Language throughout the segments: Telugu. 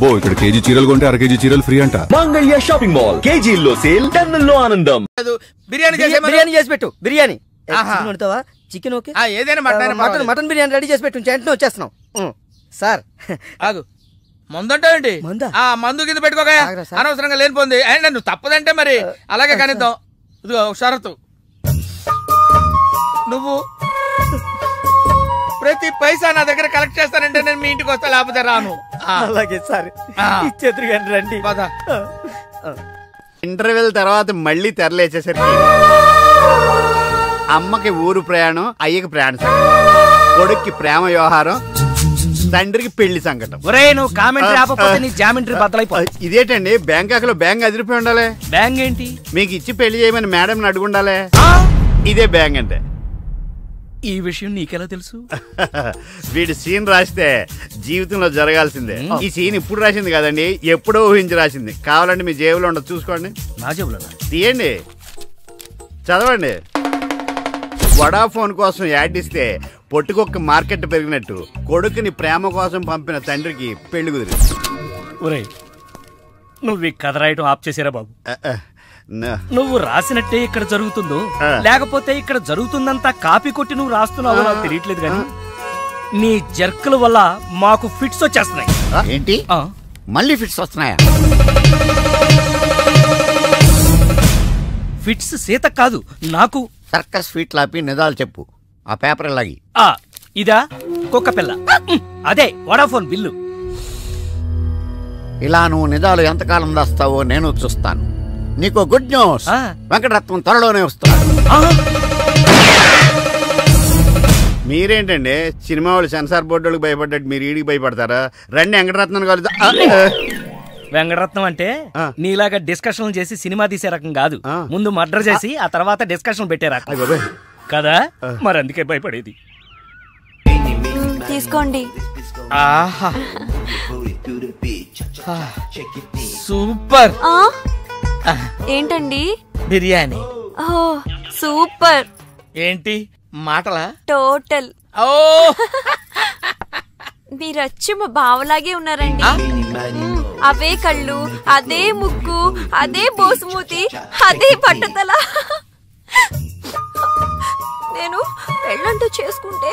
అబ్బో ఇక్కడ కేజీ చీరలు కొంటే అర కేజీ చీరలు ఫ్రీ అంట. మంగళ్య షాపింగ్ మాల్, కేజీల్లో సేల్, టన్నుల్లో ఆనందం. బిర్యానీ చేసి పెట్టు. బిర్యానీ చికెన్ ఓకే, ఏదైనా మటన్ బిర్యానీ రెడీ చేసి పెట్టు. వెంటనే వచ్చేస్తున్నాం సార్. ఆగు, మందంటావేంటి? మందు కింద పెట్టుకోగా అనవసరంగా లేనిపోంది. అండ్ నువ్వు తప్పదంటే మరి అలాగే కనిద్దాం. ఇదిగో షరతు, నువ్వు ప్రతి పైసా నా దగ్గర కలెక్ట్ చేస్తానంటే నేను మీ ఇంటికి వస్తా, లేకపోతే రాను. అలాగే సార్, ఇచ్చేద్దరు కానీ రండి. ఇంటర్వెల్ తర్వాత మళ్ళీ తెరలేచేసరికి అమ్మకి ఊరు ప్రయాణం, అయ్యకి ప్రయాణ సంకటం, కొడుక్కి ప్రేమ వ్యవహారం, తండ్రికి పెళ్లి సంకటం. నువ్వు కామెంటరీ ఆపకపోతే నీ జామెంట్రీ బద్దలైపోతుంది. ఇదేంటండి బ్యాంకాక్ లో బ్యాంక్ అదిరిపోయి ఉండాలి. బ్యాంక్ ఏంటి? మీకు ఇచ్చి పెళ్లి చేయమని మేడం అడుగుండాలి. ఇదే బ్యాంక్ అంటే. ఈ విషయం నీకెలా తెలుసు? వీడి సీన్ రాస్తే జీవితంలో జరగాల్సిందే. ఈ సీన్ ఇప్పుడు రాసింది కదండి, ఎప్పుడో ఊహించి రాసింది. కావాలంటే మీ జేబులో ఉండదు, చూసుకోండి. నా జేబులో తీయండి, చదవండి. వడాఫోన్ కోసం యాడ్ ఇస్తే పొట్టుకొక్క మార్కెట్ పెరిగినట్టు కొడుకుని ప్రేమ కోసం పంపిన తండ్రికి పెళ్లి కుదిరింది. నువ్వు ఈ కథ రాయటం ఆప్ చేసారా బాబు? నువ్వు రాసినట్టే ఇక్కడ జరుగుతుందో లేకపోతే ఇక్కడ జరుగుతుందంతా కాపీ కొట్టి నువ్వు రాస్తున్నావో నాకు తెలియట్లేదు, కానీ నీ జర్కుల వల్ల మాకు ఫిట్స్ వచ్చేస్తున్నాయి. ఏంటి మళ్ళీ ఫిట్స్ వస్తున్నాయా? ఫిట్స్ సీత కాదు నాకు. సర్కస్ ఫీట్ లాపి నిజాలు చెప్పు. ఆ పేపర్ లాగి. ఇదా కుక్క పిల్ల, అదే వడాఫోన్ బిల్లు. ఇలా నువ్వు నిజాలు ఎంతకాలం దాస్తావో నేను చూస్తాను. నీకు గుడ్ న్యూస్, వెంకటరత్నం త్వరలోనే వస్తున్నాడు. మీరేంటండి సినిమా వాళ్ళు సెన్సార్ బోర్డులకు భయపడ్డట్టు మీరు ఈడికి భయపడతారా? రండి వెంకటరత్నం కలుద్దాం. వెంకటరత్నం అంటే నీలాగా డిస్కషన్ చేసి సినిమా తీసే రకం కాదు. ముందు మర్డర్ చేసి ఆ తర్వాత డిస్కషన్ పెట్టే రకం కదా, మరి అందుకే భయపడేది. తీసుకోండి. సూపర్. ఏంటండి? బిర్యానీ. సూపర్. ఏంటి మాటలా? టోటల్. మీరచ్చి మా బావలాగే ఉన్నారండి. అవే కళ్ళు, అదే ముక్కు, అదే బోసుమూతి, అదే పట్టుదల. నేను పెళ్ళంటూ చేసుకుంటే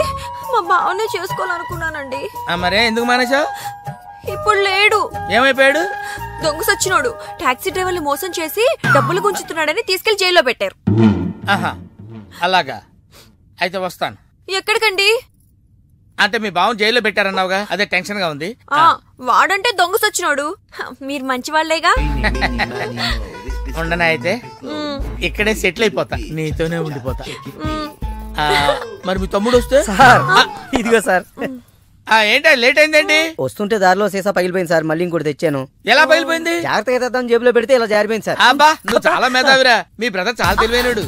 మా బావనే చేసుకోవాలనుకున్నానండి. మరే ఎందుకు మానేశావు? ఇప్పుడు లేడు. ఏమైపోయాడు? దొంగ సచ్చినోడు టాక్సీ డ్రైవర్ని మోసం చేసి డబ్బులు గుంచుతున్నాడని తీసుకెళ్లి జైల్లో పెట్టారు. అలాగా, అయితే వస్తాను. ఎక్కడికండి? అంటే మీ బావం జైల్లో పెట్టారన్నావుగా, అదే టెన్షన్ గా ఉంది. వాడంటే దొంగ సచ్చినోడు, మీరు మంచి వాళ్లేగా. ఉండనా అయితే ఇక్కడే సెటిల్ అయిపోతా, నీతోనే ఉండిపోతా. మరి మీ తమ్ముడు వస్తే? ఇదిగో సార్. ఏంటో లేట్ అయిందండి? వస్తుంటే దారిలో సీసా పగిలిపోయింది సార్, మళ్ళీ ఇంకోటి తెచ్చాను. ఎలా పగిలిపోయింది? జాగ్రత్తగా తెద్దాం జేబులో పెడితే ఇలా జారిపోయింది సార్. అబ్బా నువ్వు చాలా మేధావిరా, మీ బ్రదర్ చాలా తెలివైనడు.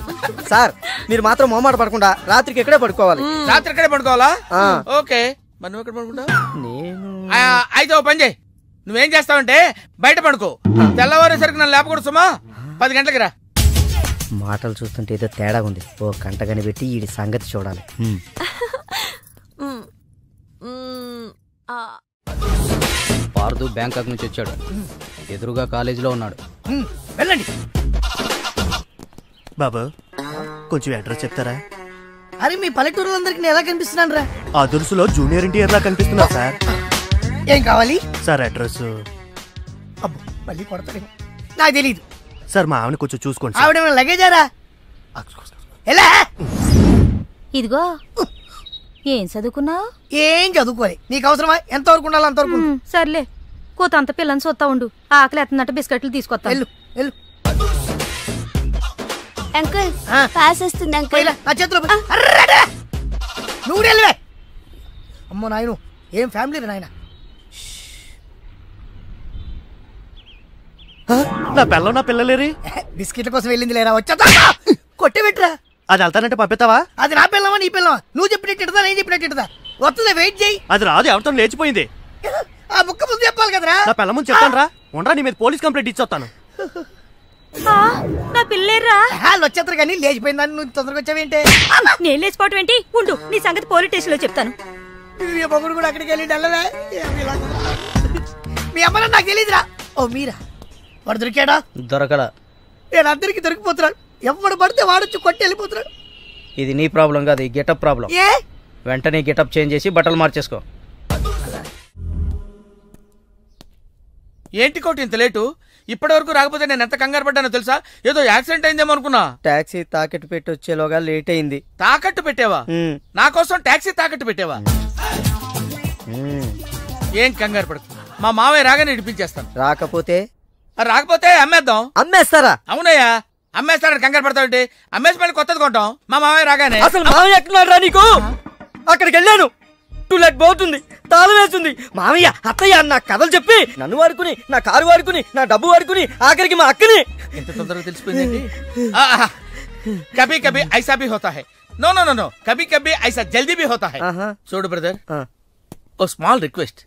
సార్ మీరు మాత్రం మొహమాట పడకుండా రాత్రికి ఇక్కడే పడుకోవాలి. రాత్రి ఇక్కడే పడుకోవాలా? ఓకే, మరి నువ్వు ఎక్కడ పడుకుంటావు? అయితే ఓ పని చేయి, నువ్వేం చేస్తావంటే బయట పడుకో, తెల్లవారేసరికి నన్ను లేపకూడదు సుమా. 10 గంటలకి రా. మాటలు చూస్తుంటే ఏదో తేడా ఉంది. ఓ గంట కనిపెట్టి ఈ సంగతి చూడాలి. పార్దు బ్యాంకాక్ నుంచి వచ్చాడు, ఎదురుగా కాలేజీలో ఉన్నాడు. వెళ్ళండి. బాబు కొంచెం అడ్రస్ చెప్తారా? అరే మీ పల్లెటూరులందరికీ నేను ఎలా కనిపిస్తున్నాను రా? ఆ దురుసులో జూనియర్ ఎన్టీఆర్ లా కనిపిస్తున్నా సార్. ఏం కావాలి సార్? అడ్రస్. అబ్బో మళ్ళీ కొడతాడు, నాకు తెలీదు సార్. మా ఆవిడ కొంచెం చూసుకోండి. ఆవిడ లగేజారా? ఎలా? ఇదిగో ఏం చదువుకున్నావు? ఏం చదువుకోవాలి, నీకు అవసరమా? ఎంతవరకు ఉండాలి అంతవరకు. సర్లే, కోతంత పిల్లని చూస్తా ఉండు, ఆకలి ఎత్తున్నట్టు బిస్కెట్లు తీసుకొస్తా. అంకుల్ పాస్ వస్తుంది అంకుల్. నా చేతిలో నువ్వు వెళ్ళవే. అమ్మో నాయను, ఏం ఫ్యామిలీ నాయన. నా పిల్ల నా పిల్లలేరి బిస్కెట్ల కోసం వెళ్ళింది లేరా? వచ్చా కొట్టి పెట్టరా. అది వెళ్తానంటే పంపిస్తావా? అది నా పిల్లవా నీ పిల్లవా? నువ్వు చెప్పినట్టు నేను చెప్పినట్టు వస్తుందా? వెయిట్ చేయి. అది రాదు, ఎవరితో లేచిపోయింది. ఆ ముక్క ముందు చెప్పాలి కదరా. నా పిల్ల ముందు చెప్తాను రా. ఉండరా, నీ మీద పోలీస్ కంప్లైంట్ ఇచ్చొస్తాను. నా పిల్లేరా? వాళ్ళు వచ్చేస్తారు కానీ లేచిపోయిందని నువ్వు తొందరగా వచ్చావేంటే? నేను లేచిపోవటం ఏంటి? ఉండు, నీ సంగతి పోలీస్ స్టేషన్ లో చెప్తాను. మొగుడు కూడా అక్కడికి వెళ్ళి మీ అమ్మని నాకు తెలియదురా. ఓ మీరా? వాడు దొరికాడా? దొరకలా. నేను అందరికి దొరికిపోతున్నాడు. ఎవడు పడితే వాడొచ్చి కొట్టి వెళ్ళిపోతున్నాడు. ఇది నీ ప్రాబ్లం కాదు, ఈ గెటప్ ప్రాబ్లం. ఏ వెంటనే గెటప్ చేంజ్ చేసి బట్టలు మార్చేసుకో. ఏంటి కోటి ఇంత లేటు? ఇప్పటి వరకు రాకపోతే నేను ఎంత కంగారు పడ్డానో తెలుసా? ఏదో యాక్సిడెంట్ అయిందేమో అనుకున్నా. టాక్సీ తాకట్టు పెట్టి వచ్చేలోగా లేట్ అయింది. తాకట్టు పెట్టావా? నా కోసం టాక్సీ తాకట్టు పెట్టావా? ఏం కంగారు పడకు, మా మావయ్య రాగానే ఇడిపించేస్తాను. రాకపోతే అమ్మేద్దాం. అమ్మేస్తారా? అవునయ్యా, అమ్మేస్తాడని కంగారు పడతావుంటే అమ్మేసి మళ్ళీ కొత్తది కొంటాం. మా మావయ్య రాగానే. అసలు మావయ్య ఎక్కడున్నాడు రా నీకు? అక్కడికి వెళ్ళాను, టూలెట్ పోతుంది, తాళం వేస్తుంది. మావయ్య అత్తయ్య నా కథలు చెప్పి నన్ను వాడుకుని, నా కారు వాడుకుని, నా డబ్బు వాడుకుని, ఆఖరికి మా అక్కని. ఎంత తొందరగా తెలిసిపోయిందండి. కభీ కభీ ఐసా భీ హోతా హై. నో నో నో నో, కభీ కభీ ఐసా జల్దీ భీ హోతా హై. చూడు బ్రదర్, ఓ స్మాల్ రిక్వెస్ట్.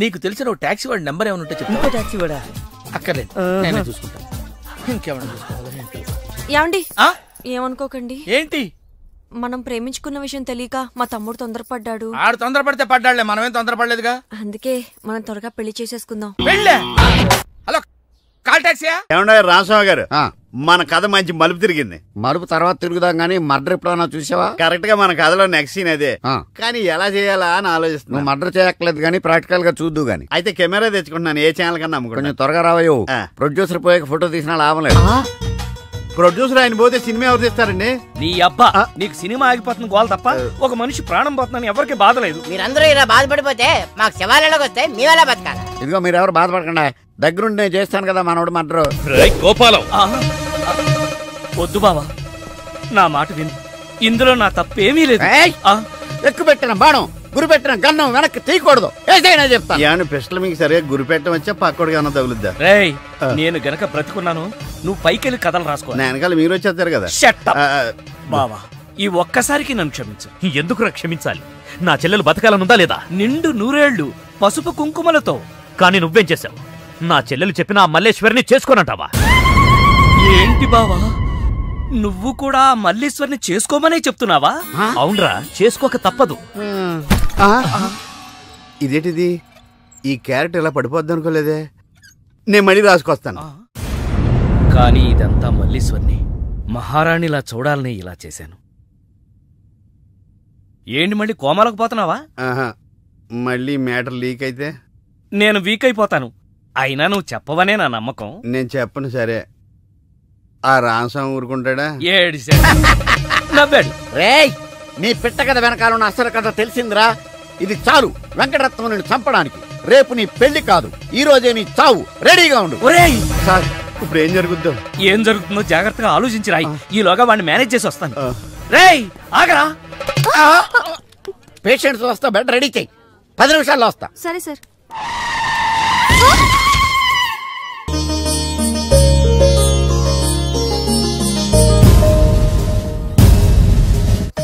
నీకు తెలిసిన ఓ టాక్సీ వాడి నెంబర్ ఏమైనా ఉంటే చెప్తా. టాక్సీ వాడా? అక్కర్లేదు, నేనే చూసుకుంటా. ఇంకేమైనా చూసుకోవాలి. ఏమండి ఏమనుకోకండి. ఏంటి? మనం ప్రేమించుకున్న విషయం తెలియక మా తమ్ముడు తొందరపడ్డాడు. ఆడు తొందరపడితే పడ్డాడులే, మనమేం తొందరపడలేదుగా. అందుకే మనం త్వరగా పెళ్లి చేసేసుకుందాం. పెళ్ళే? హలో, కాల్ టాక్సీయా? ఏమన్నా రామస్వామి గారు, మన కథ మంచి మలుపు తిరిగింది. మలుపు తర్వాత తిరుగుదాం గానీ మర్డర్ ఎప్పుడన్నా చూసావా? కరెక్ట్ గా మన కథలో నెక్స్ట్ సీన్ అదే. కానీ ఎలా చేయాలా అని ఆలోచిస్తున్నా. నువ్వు మర్డర్ చేయక్కలేదు గానీ ప్రాక్టికల్ గా చూద్దు గానీ. అయితే కెమెరా తెచ్చుకుంటున్నాను, ఏ ఛానల్ కన్నా అమ్ముకుంటా. కొంచెం త్వరగా రావయ్యో. ప్రొడ్యూసర్ పోయాక ఫోటో తీసినా లాభం లేదు. ప్రొడ్యూసర్ ఆయన పోతే సినిమా ఎవరు తీస్తారండి? నీ అబ్బా, నీకు సినిమా ఆగిపోతుంది గోల్ తప్ప ఒక మనిషి ప్రాణం పోతుందని ఎవరికి బాధ లేదు. మీరందరూ ఇలా బాధపడిపోతే మాకు శవాలలోకి వస్తే మీ వల్ల బతకాలి. ఇదిగో మీరు ఎవరు బాధపడకుండా, దగ్గరుండి నేను చేస్తాను కదా మనోడు మర్డర్. గోపాలం, వద్దు బావా, నా మాట విను. ఇందులో నా తప్పేమీ లేదు. ఎక్కువ పెట్టిన బాణం, గురి పెట్టిన గన్నం వెనక్కి తీయకూడదు. ఏదైనా చెప్తాను. ఏమన్నా పిస్టల్ మీకు సరిగా గురి పెట్టడం వచ్చా పక్కడికి అన్న తగులుద్దా? రేయ్, నేను గనక బ్రతుకున్నాను, నువ్వు పైకెళ్ళి కథలు రాసుకో. నా వెనకాల మీరు వచ్చేస్తారు కదా. బావా, ఈ ఒక్కసారికి నన్ను క్షమించు. ఎందుకు క్షమించాలి? నా చెల్లెలు బతకాలనుందా లేదా? నిండు నూరేళ్లు పసుపు కుంకుమలతో. కానీ నువ్వేం చేశావు? నా చెల్లెలు చెప్పిన ఆ మల్లేశ్వరిని చేసుకోనంటావా? ఏంటి బావా, నువ్వు కూడా మల్లేశ్వరిని చేసుకోమనే చెప్తున్నావా? అవునరా, చేసుకోక తప్పదు. ఇదేంటిది? ఈ క్యారెట్ ఇలా పడిపోద్ది అనుకోలేదే. నేను మళ్ళీ రాసుకొస్తాను. కానీ ఇదంతా మల్లీశ్వరిని మహారాణిలా చూడాలని ఇలా చేశాను. ఏంటి మళ్ళీ కోమాలకు పోతున్నావా? మళ్ళీ మ్యాటర్ లీక్ అయితే నేను వీక్ అయిపోతాను. అయినా నువ్వు చెప్పవనే నా నమ్మకం. నేను చెప్పను. సరే, ఆ రామస్వామి ఊరుకుంటాడా? నవ్వాడు. రేయ్, నీ పిట్ట కథ వెనకాల అసలు కథ తెలిసిందిరా. ఇది చాలు వెంకటరత్నం నిన్ను చంపడానికి. రేపు నీ పెళ్లి కాదు, ఈ రోజే నీ చావు. రెడీగా ఉండు. సార్, ఇప్పుడు ఏం జరుగుతుందో? ఏం జరుగుతుందో జాగ్రత్తగా ఆలోచించి రాయి. ఈలోగా వాడిని మేనేజ్ చేసి వస్తాను. రేయ్, ఆగరా. పేషెంట్స్ వస్తా, బెడ్ రెడీ చెయ్యి. 10 నిమిషాల్లో వస్తా. సరే సార్.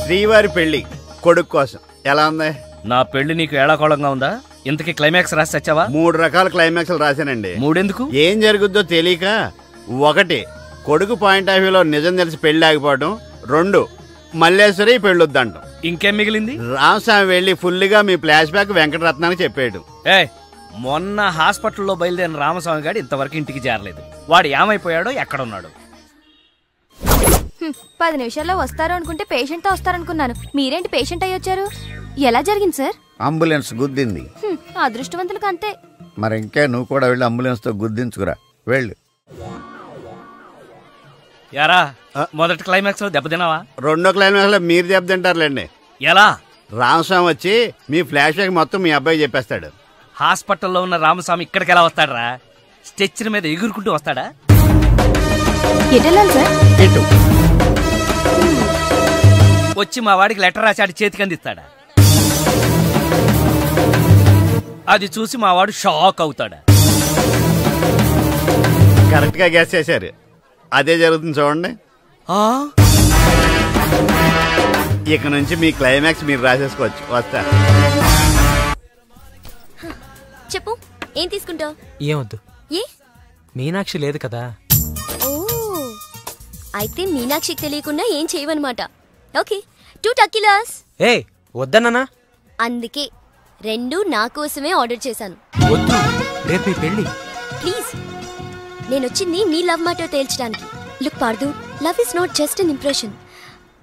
శ్రీవారి పెళ్లి కొడుకు కోసం ఎలా ఉంది? నా పెళ్లి నీకు ఏడాకోళంగా ఉందా? ఇంతకీ క్లైమాక్స్ రాసి వచ్చావా? 3 రకాల క్లైమాక్స్ రాశానండి. 3 ఎందుకు? ఏం జరుగుద్దో తెలియక. 1, కొడుకు పాయింట్ ఆఫ్ వ్యూలో నిజం తెలిసి పెళ్లి ఆగిపోవడం. 2, మల్లేశ్వరి పెళ్ళొద్దంటాం. ఇంకేం మిగిలింది? రామస్వామి వెళ్ళి ఫుల్గా మీ ఫ్లాష్ బ్యాక్ వెంకటరత్నానికి చెప్పాడు. మొన్న హాస్పిటల్లో బయలుదేరిన రామస్వామి గారు ఇంతవరకు ఇంటికి చేరలేదు. వాడు ఏమైపోయాడో, ఎక్కడున్నాడు? 10 నిమిషాల్లో వస్తారు అనుకుంటే పేషెంట్ తో వస్తారనుకున్నాను. మీరేంటి పేషెంట్ అయ్యి వచ్చారు? ఎలా జరిగింది సార్? అంబులెన్స్ గుద్దింది. అదృష్టవంతులకు అంతే. మరి ఇంకా నువ్వు కూడా వెళ్ళి అంబులెన్స్ తో గుద్దించుకురా. వెళ్ళు. యారా, మొదటి క్లైమాక్స్ లో దెబ్బతిన్నావా? 2వ క్లైమాక్స్ లో మీరు దెబ్బతింటారులేండి. ఎలా? రామస్వామి వచ్చి మీ ఫ్లాష్ బ్యాక్ మొత్తం మీ అబ్బాయి చెప్పేస్తాడు. హాస్పిటల్లో ఉన్న రామస్వామి ఇక్కడికి ఎలా వస్తాడరా? స్ట్రెచ్చర్ మీద ఎగురుకుంటూ వస్తాడా? వచ్చి మా వాడికి లెటర్ రాశాడు, చేతికి అందిస్తాడా? అది చూసి మా వాడు షాక్ అవుతాడా? కరెక్ట్ గా గెస్ చేశారు. అదే జరుగుతుంది చూడండి. ఇక నుంచి మీ క్లైమాక్స్ మీరు రాసేసుకోవచ్చు. వస్తా. చెప్పు, ఏం తీసుకుంటావు? ఏమొద్దు. ఏ? మీనాక్షి లేదు కదా. ఓ, అయితే మీనాక్షికి తెలియకుండా ఏం చేయవన్నమాట. ఓకే, 2 టకీలాస్. ఏ వద్దన్నా. అందుకే 2 నా కోసమే ఆర్డర్ చేశాను. వద్దు, రేపు మీ పెళ్లి. ప్లీజ్, నేను వచ్చింది మీ లవ్ మ్యాటర్ తేల్చడానికి. Look Pardhu, love is not just an impression.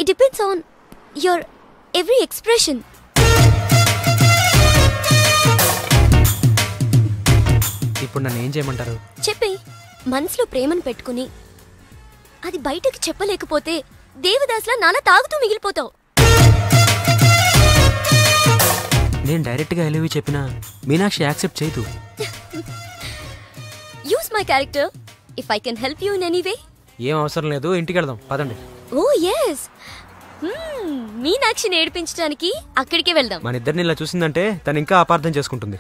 It depends on your every expression. ఇప్పుడు నన్ను ఏం చేయమంటారు? చెప్పి మనసులో ప్రేమను పెట్టుకుని అది బయటకు చెప్పలేకపోతే దేవదాస్లా నాలా తాగుతూ మిగిలిపోతావు. నేను డైరెక్ట్గా ఐ లవ్ యూ చెప్పినా మీనాక్షి యాక్సెప్ట్ చేయదు. Use my character if I can help you in any way. ఏం అవసరం లేదు, ఇంటికి వెళ్దాం పదండి. ఓ ఎస్, మీనాక్షిని ఏడిపించడానికి అక్కడికే వెళ్దాం. మన ఇద్దరిని ఇలా చూసిందంటే తను ఇంకా అపార్థం చేసుకుంటుంది.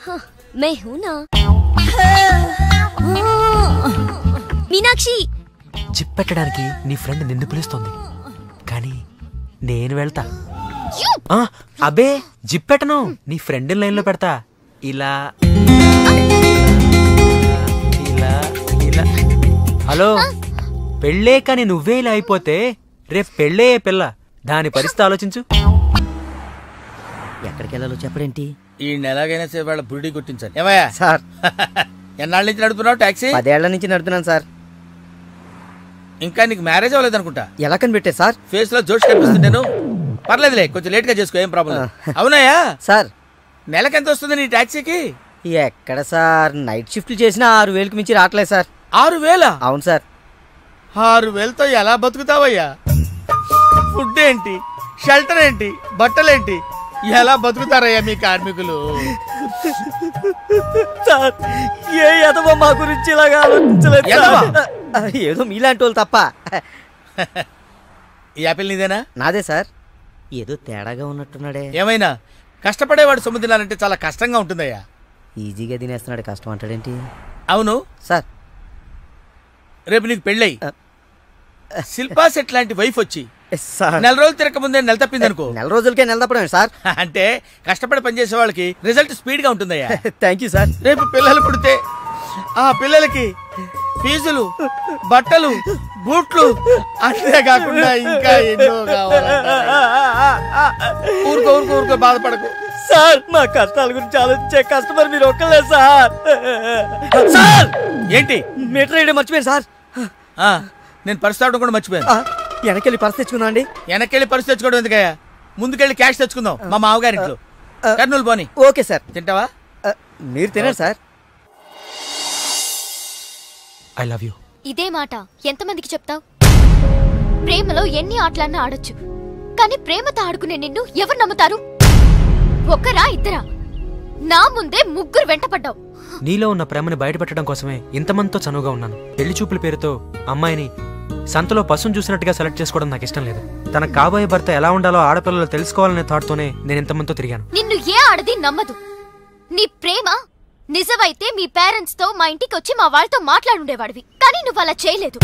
మే హూనా మీనాక్షి. చిప్పెట్టడానికి నీ ఫ్రెండ్ నిన్ను పిలుస్తోంది, కానీ నేను వెళ్తా. అబే జిప్పెట్టను, నీ ఫ్రెండ్ లైన్ లో పెడతా. ఇలా ఇలా ఇలా. హలో, పెళ్ళే కానీ నువ్వే ఇలా అయిపోతే రేపు పెళ్ళే పిల్ల, దాని పరిస్థితి ఆలోచించు. ఎక్కడికి వెళ్ళాలో చెప్పడేంటి? ఈ నెలాగైనా సరే వాళ్ళ బుడి కొట్టించాలి. ఏమయ్యా సార్, ఎన్నాళ్ళ నుంచి నడుపుతున్నావు టాక్సీ? 10 ఏళ్ల నుంచి నడుపుతున్నాను సార్. ఇంకా నీకు మ్యారేజ్ అవ్వలేదు అనుకుంటా. ఎలా కనిపెట్టే సార్? ఫేస్ లో జోష్ కనిపిస్తుంది. నేను పర్లేదులే, కొంచెం లేట్ గా చేసుకో, ఏం ప్రాబ్లం. అవునాయా సార్, నెలకి ఎంత వస్తుంది నీ టాక్సీకి? ఎక్కడ సార్, నైట్ షిఫ్ట్లు చేసిన 6,000కి మించి రావట్లేదు సార్. 6,000? అవును సార్. 6,000తో ఎలా బతుకుతావయ్యా? ఫుడ్ ఏంటి, షెల్టర్ ఏంటి, బట్టలేంటి, ఎలా బతుకుతారయ్యా మీ కార్మికులు? సార్, ఏ ఎదవో మా గురించి ఇలాగా ఆలోచించలేదు. ఏదో మీలాంటి వాళ్ళు తప్ప. ఈ యాపిల్ నీదేనా? నాదే సార్. ఏదో తేడాగా ఉన్నట్టున్నాడే. ఏమైనా కష్టపడేవాడు సొమ్ము తినాలంటే చాలా కష్టంగా ఉంటుందయ్యా. ఈజీగా తినేస్తున్నాడు, కష్టం అంటాడేంటి? అవును సార్, రేపు నీకు పెళ్ళై శిల్పా సెట్ లాంటి వైఫ్ వచ్చి సార్ 4 రోజులు తిరగక ముందే నెల తప్పింది అనుకో. 4 రోజులకే నెల తప్పడం సార్? అంటే కష్టపడి పనిచేసే వాళ్ళకి రిజల్ట్ స్పీడ్ గా ఉంటుందయ్యా. Thank you sir. రేపు పిల్లలు పుడితే ఆ పిల్లలకి ఫీజులు, బట్టలు, బూట్లు, అంతేకాకుండా ఇంకా ఎన్నో కావాలి. ఊరుకో ఊరుకో ఊరుకో, బాధపడకు సార్. మా కష్టాల గురించి ఆలోచించే కస్టమర్ మీరు ఒక్కలే సార్. సార్, ఏంటి? మీటర్ వేయడం మర్చిపోయాను సార్. నేను పర్సు తావడం కూడా మర్చిపోయాను. వెనకెళ్ళి పర్సు తెచ్చుకుందాం అండి. వెనకెళ్ళి పర్సు తెచ్చుకోవడం ఎందుకయ్యా? ముందుకెళ్ళి క్యాష్ తెచ్చుకుందాం మా మామగారింట్లో. కర్నూలు పోనీ. Okay sir. తింటావా? మీరు తినండి సార్. I love you. ఇదే మాట ఎంతమందికి చెప్తావు? ప్రేమలో ఎన్ని ఆటలన్నా ఆడొచ్చు, కానీ ప్రేమతో ఆడుకునే నిన్ను ఎవరు నమ్ముతారు? ఒక్కరా ఇద్దరా? నా ముందే 3 వెంటపడ్డావు. నీలో ఉన్న ప్రేమని బయటపెట్టడం కోసమే ఇంతమందితో చనువుగా ఉన్నాను. పెళ్లి చూపుల పేరుతో అమ్మాయిని సంతలో పశువును చూసినట్టుగా సెలెక్ట్ చేసుకోవడం నాకు ఇష్టం లేదు. తన కాబోయే భర్త ఎలా ఉండాలో ఆడపిల్లలు తెలుసుకోవాలనే థాట్తోనే నేను ఇంతమందితో తిరిగాను. నిన్ను ఏ ఆడది నమ్మదు. నీ ప్రేమ నిజమైతే మీ పేరెంట్స్ తో మా ఇంటికి వచ్చి మా వాళ్ళతో మాట్లాడుండేవాడివి, కానీ నువ్వు అలా చేయలేదు.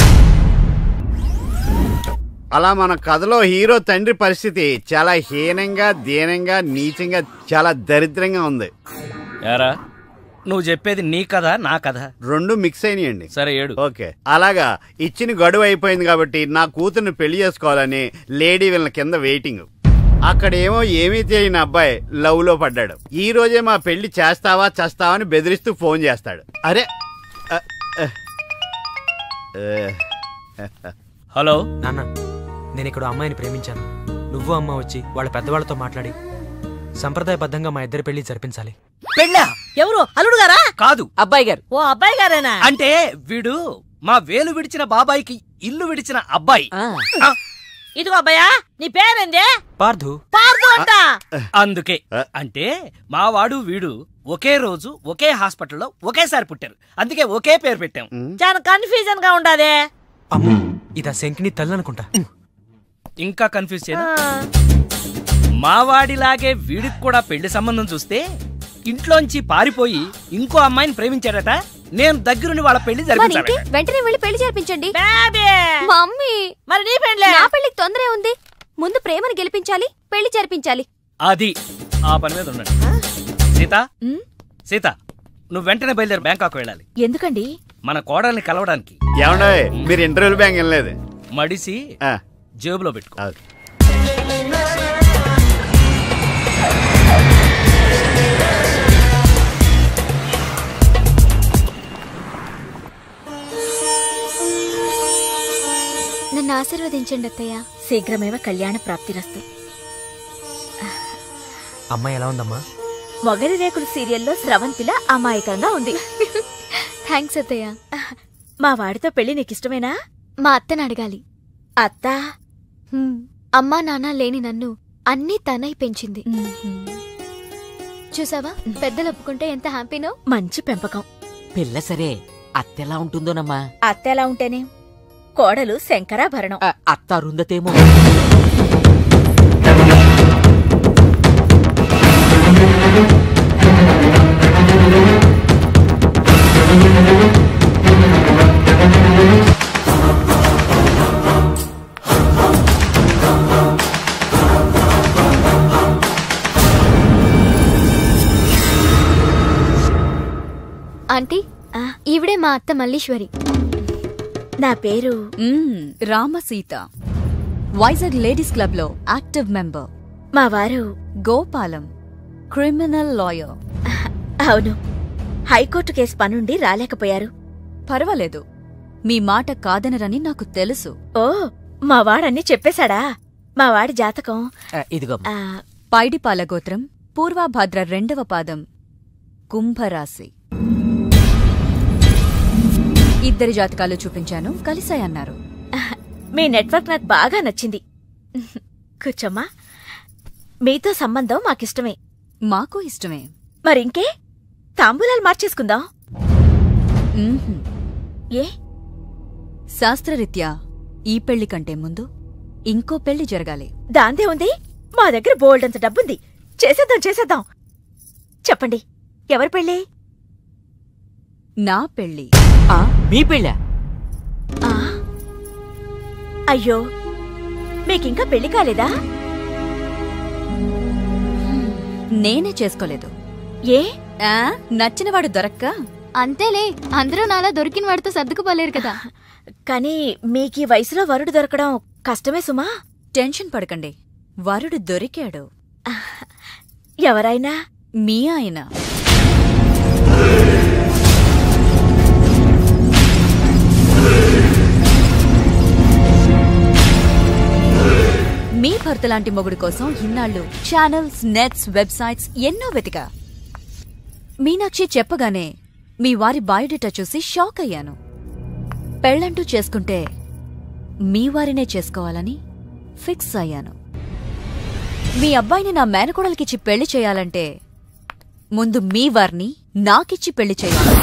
అలా మన కథలో హీరో తండ్రి పరిస్థితి చాలా హీనంగా, దీనంగా, నీచంగా, చాలా దరిద్రంగా ఉంది. యారా, నువ్వు చెప్పేది నీ కథ నా కథ? 2 మిక్స్ అయినాయండి. సరే, 7. ఓకే. అలాగా ఇచ్చిన గడువు అయిపోయింది కాబట్టి నా కూతుర్ని పెళ్లి చేసుకోవాలని లేడీ వీళ్ళ కింద వెయిటింగ్. అక్కడేమో ఏమీ తెలియని అబ్బాయి లవ్ లో పడ్డాడు. ఈ రోజే మా పెళ్లి చేస్తావా చేస్తావా అని బెదిరిస్తూ ఫోన్ చేస్తాడు. అరే హలో నాన్న, నేను ఇక్కడ అమ్మాయిని ప్రేమించాను. నువ్వు అమ్మ వచ్చి వాళ్ళ పెద్దవాళ్ళతో మాట్లాడి సంప్రదాయబద్ధంగా మా ఇద్దరి పెళ్లి జరిపించాలి. పెళ్ళా? ఎవరు? అల్లుడు గారా? కాదు, అబ్బాయి గారు. ఓ అబ్బాయి గారేనా? అంటే వీడు మా వేలు విడిచిన బాబాయికి ఇల్లు విడిచిన అబ్బాయి. ఇదిగో అబ్బాయా, నీ పేరేందే? పార్థు. పార్థు అంట. అందుకే అంటే మా వాడు వీడు ఒకే రోజు ఒకే హాస్పిటల్లో ఒకేసారి పుట్టారు, అందుకే ఒకే పేరు పెట్టాం. చాలా కన్ఫ్యూజన్ గా ఉండాదే. అమ్మో, ఇదా శంకిని తల్లి అనుకుంటా. ఇంకా కన్ఫ్యూజ్ చేయను. మా వాడిలాగే వీడికి కూడా పెళ్లి సంబంధం చూస్తే ఇంట్లోంచి పారిపోయి ఇంకో అమ్మాయిని ప్రేమించాడట. నేను దగ్గరుండి వాళ్ళ పెళ్లి జరిపించాలి. వెంటనే వెళ్ళి పెళ్లి జరిపించండి. మమ్మీ, మరి నీ పెళ్లి? నా పెళ్లికి తొందరే ఉంది. ముందు ప్రేమను గెలిపించాలి, పెళ్లి జరిపించాలి. అది ఆ పని మీద ఉండండి. సీత, సీత, నువ్వు వెంటనే బయలుదేరి బ్యాంకాక్ వెళ్ళాలి. ఎందుకండి? మన కోడల్ని కలవడానికి. ఏమండే, మీరు ఇంటర్వ్యూలు బ్యాంక్ వెళ్ళలేదు? మడిసి జేబులో పెట్టుకో. నన్ను ఆశీర్వదించండి అత్తయ్య. శీఘ్రమేవ కళ్యాణ ప్రాప్తిరస్తు. అమ్మాయి ఎలా ఉందమ్మా? మొగలి రేకులు సీరియల్లో స్రవంతిలా అమాయకంగా ఉంది. థ్యాంక్స్ అత్తయ్య. మా వాడితో పెళ్లి నీకిష్టమేనా? మా అత్తని అడగాలి. అత్త అమ్మా నాన్న లేని నన్ను అన్నీ తనై పెంచింది. చూసావా పెద్దలు ఒప్పుకుంటే ఎంత హ్యాపీనో. మంచి పెంపకం. పిల్ల సరే అత్తెలా ఉంటుందోనమ్మా? అత్త ఎలా ఉంటేనే, కోడలు శంకరాభరణం. అత్త అరుంధతేమో. ఆంటీ, ఈవిడే మా అత్త మల్లీశ్వరి. నా పేరు రామసీత, వైజాగ్ లేడీస్ క్లబ్ లో యాక్టివ్ మెంబర్. మా వారు గోపాలం, క్రిమినల్ లాయర్. అవును, హైకోర్టు కేసు పనుండి రాలేకపోయారు. పర్వాలేదు, మీ మాట కాదనరని నాకు తెలుసు. ఓ, మా వాడన్నీ చెప్పేశాడా? మా వాడి జాతకం ఇదిగో. పైడిపాల గోత్రం, పూర్వభాద్ర 2వ పాదం, కుంభరాశి. ఇద్దరి జాతకాలు చూపించాను, కలిసాయన్నారు. మీ నెట్వర్క్ నాకు బాగా నచ్చింది. కూర్చోమ్మా. మీతో సంబంధం మాకిష్టమే. మాకు ఇష్టమే. మరింకే, తాంబూలాలు మార్చేసుకుందాం. ఏ? శాస్త్రరీత్యా ఈ పెళ్లి కంటే ముందు ఇంకో పెళ్లి జరగాలి. దాందే ఉంది, మా దగ్గర బోల్డంత డబ్బుంది. చేసేద్దాం. చెప్పండి, ఎవరి పెళ్ళి? నా పెళ్లి. మీ పెళ్ళా? అయ్యో, మీకింకా పెళ్లి కాలేదా? నేనే చేసుకోలేదు. ఏ? నచ్చినవాడు దొరక్క? అంతేలే, అందరూ నాలా దొరికిన వాడితో సర్దుకుపోలేరు కదా. కానీ మీకీ వయసులో వరుడు దొరకడం కష్టమే సుమా. టెన్షన్ పడకండి, వరుడు దొరికాడు. ఎవరైనా? మీ ఆయన. మీ భర్త లాంటి మొగుడు కోసం ఇన్నాళ్ళు ఛానల్స్, నెట్స్, వెబ్సైట్స్ ఎన్నో వెతికా. మీనాక్షి చెప్పగానే మీ వారి బయోడేటా చూసి షాక్ అయ్యాను. పెళ్ళంటూ చేసుకుంటే మీ వారినే చేసుకోవాలని ఫిక్స్ అయ్యాను. మీ అబ్బాయిని నా మేనకోడలికిచ్చి పెళ్లి చేయాలంటే ముందు మీ వారిని నాకిచ్చి పెళ్లి చేయాలి.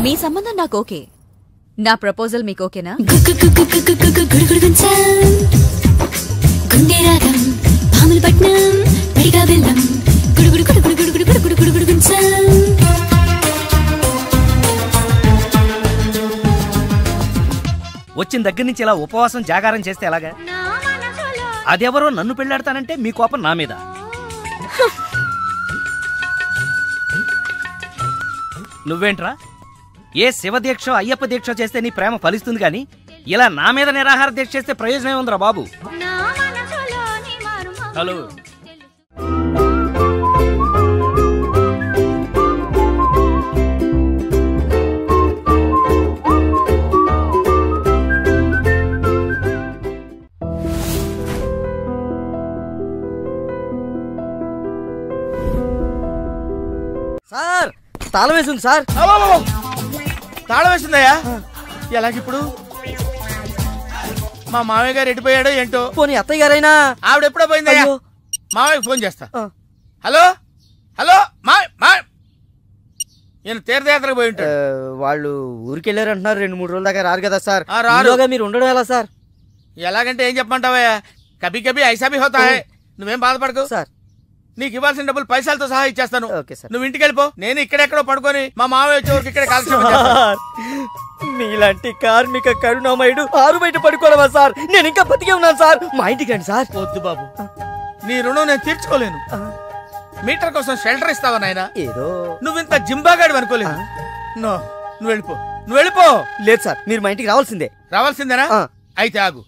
మీ సంబంధం నాకు ఓకే. నా ప్రపోజల్ మీకు ఓకేనా? వచ్చిన దగ్గర నుంచి ఇలా ఉపవాసం జాగారం చేస్తే ఎలాగా? అదెవరో నన్ను పెళ్ళాడతానంటే మీ కోపం నా మీద. నువ్వేంట్రా, ఏ శివదీక్ష అయ్యప్ప దీక్ష చేస్తే నీ ప్రేమ ఫలిస్తుంది గాని ఇలా నా మీద నిరాహార దీక్ష చేస్తే ప్రయోజనం ఉందిరా బాబు. హలో, సార్ తాళం వేసింది సార్. తాళం వేసిందయ్యా? ఎలాగిప్పుడు? మా మామయ్య గారు ఎడిపోయాడో ఏంటో. పోనీ అత్తయ్య గారైనా? ఆవిడ ఎప్పుడో పోయిందయ్యా. మామయ్యకి ఫోన్ చేస్తా. హలో హలో, ఈయన తీర్థయాత్రకు పోయి ఉంటాడు. వాళ్ళు ఊరికెళ్ళారు అంటున్నారు. 2-3 రోజుల దాకా రారు కదా సార్. రారు. మీరు ఉండడం ఎలా సార్? ఎలాగంటే ఏం చెప్పమంటావయ్యా, కభీ కభీ ఐసా భీ హోతా హై. నువ్వేం బాధపడకు సార్, నీకు ఇవ్వాల్సిన డబ్బులు పైసలతో సహా ఇచ్చేస్తాను. నువ్వు ఇంటికి వెళ్ళిపో, నేను ఇక్కడెక్కడో పడుకొని మా మామయ్య వచ్చేవరకు ఇక్కడే కాలక్షేపం చేస్తాను. మీలాంటి కార్మిక కరుణామయుడు ఆరు బయట పడుకోవడమా సార్? నేను ఇంకా బతికే ఉన్నాను సార్. మా ఇంటికి రండి సార్. వద్దు బాబు, నీ రుణం నేను తీర్చుకోలేను. మీటర్ కోసం షెల్టర్ ఇస్తావా నాయనా? ఏదో నువ్వింత జింబాగాడు అనుకోలేదు. నువ్వు వెళ్ళిపో. లేదు సార్, మీరు మా ఇంటికి రావాల్సిందే. రావాల్సిందేనా? అయితే ఆగు.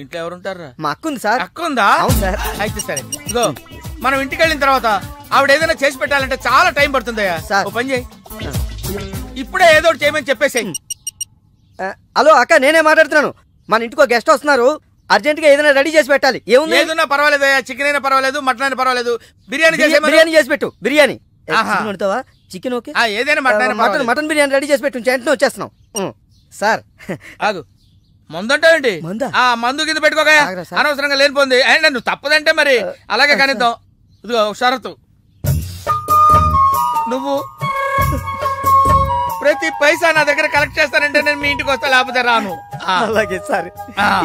ఇంట్లో ఎవరుంటారా? మా అక్క ఉంది సార్. అక్క ఉందా? అవును సార్. అయితే సరే, ఇగో మనం ఇంటికి వెళ్ళిన తర్వాత ఆవిడ ఏదైనా చేసి పెట్టాలంటే చాలా టైం పడుతుందయ్యా. ఓ పని చేయి, ఇప్పుడే ఏదో ఒకటి చేయమని చెప్పేసేయ్. హలో అక్క, నేనే మాట్లాడుతున్నాను. మన ఇంటికి గెస్ట్ వస్తున్నారు, అర్జెంట్ గా ఏదైనా రెడీ చేసి పెట్టాలి. ఏముంది? ఏదైనా పర్వాలేదయ్యా, చికెన్ అయినా పర్వాలేదు, మటన్ అయినా పర్వాలేదు, బిర్యానీ చేసి పెట్టు. బిర్యానీ వండుతావా? చికెన్ ఓకే, ఏదైనా మటన్ బిర్యానీ రెడీ చేసి పెట్టు. వెంటనే వచ్చేస్తున్నాం. సార్ ఆగు, మందంటావేంటి? మందు కింద పెట్టుకోగా, అనవసరంగా లేనిపోంది. అండ్ నువ్వు తప్పదంటే మరి అలాగే కానిద్దాం. ఇదిగో షరతు, నువ్వు ప్రతి పైసా నా దగ్గర కలెక్ట్ చేస్తానంటే నేను మీ ఇంటికి వస్తా, లేకపోతే రాను. అలాగే సార్,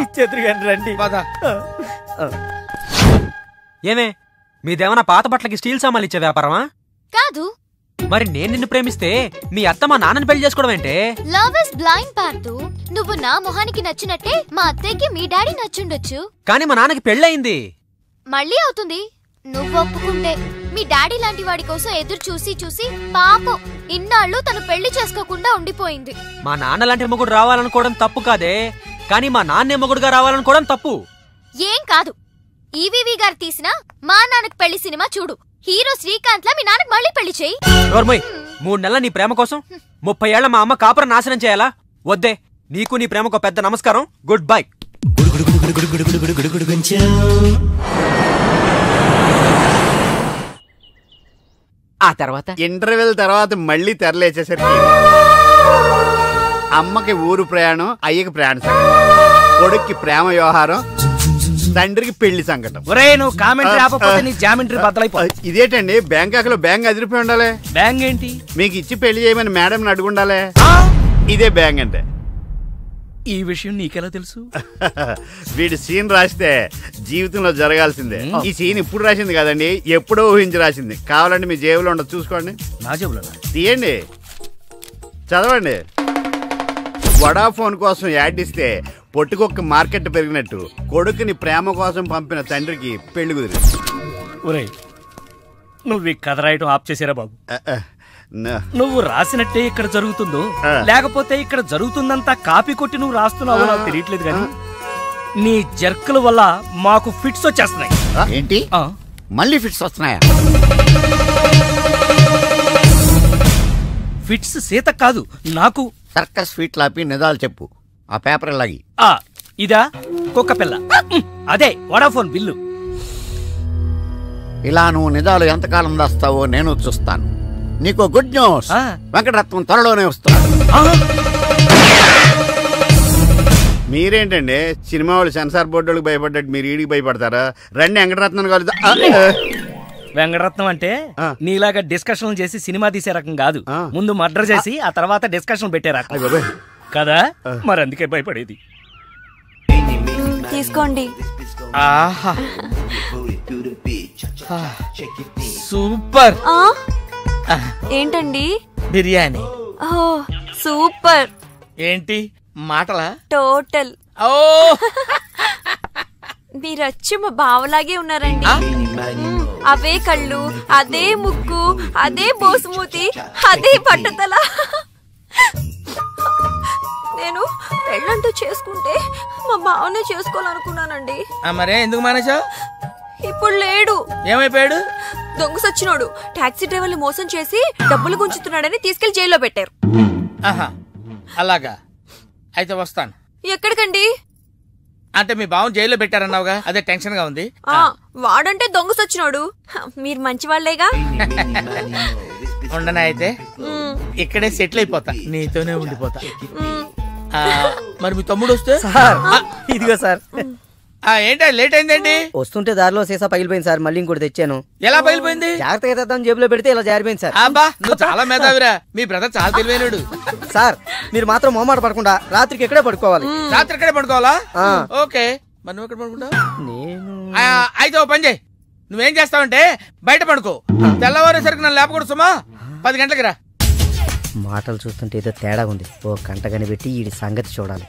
ఇచ్చేద్దరు రండి. ఏమే, మీదేమన్నా పాత బట్టలకి స్టీల్ సామాన్లు ఇచ్చే వ్యాపారమా? కాదు. మరి నేను నిన్ను ప్రేమిస్తే మీ అత్త మా నాన్నని పెళ్లి చేసుకోవడం ఏంటే? Love is blind Parthu. నువ్వు నా మొహానికి నచ్చినట్టే మా అత్తయ్యకి మీ డాడీ నచ్చుండొచ్చు, కానీ మా నాన్నకి పెళ్ళయింది. మళ్ళీ అవుతుంది నువ్వు ఒప్పుకుంటే. మీ డాడీ లాంటి వాడి కోసం ఎదురు చూసి చూసి పాపం ఇన్నాళ్ళు తను పెళ్లి చేసుకోకుండా ఉండిపోయింది. మా నాన్న లాంటి మొగుడు రావాలనుకోవడం తప్పు కాదే, కానీ మా నాన్నే మొగుడుగా రావాలనుకోవడం తప్పు. ఏం కాదు, ఈవీవి గారు తీసిన మా నాన్నకు పెళ్లి సినిమా చూడు. హీరో శ్రీకాంత్ లా మీ నాన్నకు మళ్ళీ పెళ్లి చేయి. 3 నెలల నీ ప్రేమ కోసం 30 ఏళ్ల మా అమ్మ కాపురం నాశనం చేయాలా? వద్దే, నీకు నీ ప్రేమకు పెద్ద నమస్కారం. Good bye. ఆ తర్వాత ఇంటర్వెల్ తర్వాత మళ్ళీ తెరలేచేసరికి అమ్మకి ఊరు ప్రయాణం, అయ్యకి ప్రయాణ సంకటం, కొడుక్కి ప్రేమ వ్యవహారం, తండ్రికి పెళ్లి సంకటం. ఒరే, నువ్వు కామెంటరీ ఆపకపోతే నీ జామెంటరీ బద్దలైపోతుంది. ఇదేటండి, బ్యాంకాక్లో బ్యాంక్ అదిరిపోయి ఉండాలి. బ్యాంక్ ఏంటి? మీకు ఇచ్చి పెళ్లి చేయమని మేడం అడుగుండాలి. ఇదే బ్యాంక్ అంటే. ఈ విషయం నీకెలా తెలుసు? వీడి సీన్ రాస్తే జీవితంలో జరగాల్సిందే. ఈ సీన్ ఇప్పుడు రాసింది కదండి, ఎప్పుడో ఊహించి రాసింది. కావాలంటే మీ జేబులో ఉండదు, చూసుకోండి. నా జేబులో తీయండి, చదవండి. వడాఫోన్ కోసం యాడ్ ఇస్తే పొట్టుకొక్క మార్కెట్ పెరిగినట్టు కొడుకుని ప్రేమ కోసం పంపిన తండ్రికి పెళ్లి కుదిరింది. ఒరేయ్, నువ్వు ఈ కథ రాయటం ఆప్ చేసారా బాబు? నువ్వు రాసినట్టే ఇక్కడ జరుగుతుందో, లేకపోతే ఇక్కడ జరుగుతుందంతా కాపీ కొట్టి నువ్వు రాస్తున్నావో నాకు తెలియట్లేదు, కానీ నీ జర్కుల వల్ల మాకు ఫిట్స్ వచ్చేస్తున్నాయి. ఏంటి మళ్ళీ ఫిట్స్ వస్తున్నాయా? ఫిట్స్ సీత కాదు, నాకు. సర్కస్ ఫీట్ లాపి నిజాలు చెప్పు. ఆ పేపర్ లాగి. ఇదా కుక్క పిల్ల, అదే వడాఫోన్ బిల్లు. ఇలా నువ్వు నిజాలు ఎంతకాలం దాస్తావో నేను చూస్తాను. నీకు గుడ్ న్యూస్, వెంకటరత్నం త్వరలోనే వస్తున్నాడు. మీరేంటండి సినిమా వాళ్ళు సెన్సార్ బోర్డులకు భయపడ్డట్టు మీరు ఈడికి భయపడతారా? రండి వెంకటరత్నం కలుద్దాం. వెంకటరత్నం అంటే నీలాగా డిస్కషన్ చేసి సినిమా తీసే రకం కాదు. ముందు మర్డర్ చేసి ఆ తర్వాత డిస్కషన్ పెట్టే రకం కదా, మరి అందుకే భయపడేది. తీసుకోండి. సూపర్. ఏంటండి? బిర్యానీ. సూపర్. ఏంటి మాటలా? టోటల్. మీరచ్చి మా బావలాగే ఉన్నారండి. అవే కళ్ళు, అదే ముక్కు, అదే బోసుమూతి, అదే పట్టతల. నేను పెళ్ళంటూ చేసుకుంటే మా బావనే చేసుకోవాలనుకున్నానండి. మరే ఎందుకు మానేశావు? ఇప్పుడు లేడు. ఏమైపోయాడు? దొంగ సచ్చినోడు టాక్సీ డ్రైవర్ని మోసం చేసి డబ్బులు గుంచుతున్నాడని తీసుకెళ్లి జైల్లో పెట్టారు. అలాగా, అయితే వస్తాను. ఎక్కడికండి? అంటే మీ బావని జైల్లో పెట్టారన్నావుగా, అదే టెన్షన్ గా ఉంది. వాడంటే దొంగ సచ్చినోడు, మీరు మంచి వాళ్లేగా. ఉండనా అయితే ఇక్కడే సెటిల్ అయిపోతా, నీతోనే ఉండిపోతా. మరి మీ తమ్ముడు వస్తే? ఇదిగో సార్. ఏంటి లేట్ అయిందేంటి? వస్తుంటే దారిలో సీసా పగిలిపోయింది సార్, మళ్ళీ ఇంకోటి తెచ్చాను. ఎలా పగిలిపోయింది? జాగ్రత్తగా తెద్దాం జేబులో పెడితే ఇలా జారిపోయింది సార్. అబ్బా, నువ్వు చాలా మేధావిరా. మీ బ్రదర్ చాలా తెలివైనడు. సార్ మీరు మాత్రం మొహమాట పడకుండా రాత్రికి ఇక్కడే పడుకోవాలి. రాత్రి ఇక్కడే పడుకోవాలా? ఓకే, మరి నువ్వు ఎక్కడ పడుకుంటావు? అయితే ఓ పని చేయి, నువ్వేం చేస్తావంటే బయట పడుకో. తెల్లవారేసరికి నన్ను లేపకూడదు సుమా. 10 గంటలకి రా. మాటలు చూస్తుంటే ఏదో తేడా ఉంది. ఓ గంట కనిపెట్టి ఈ సంగతి చూడాలి.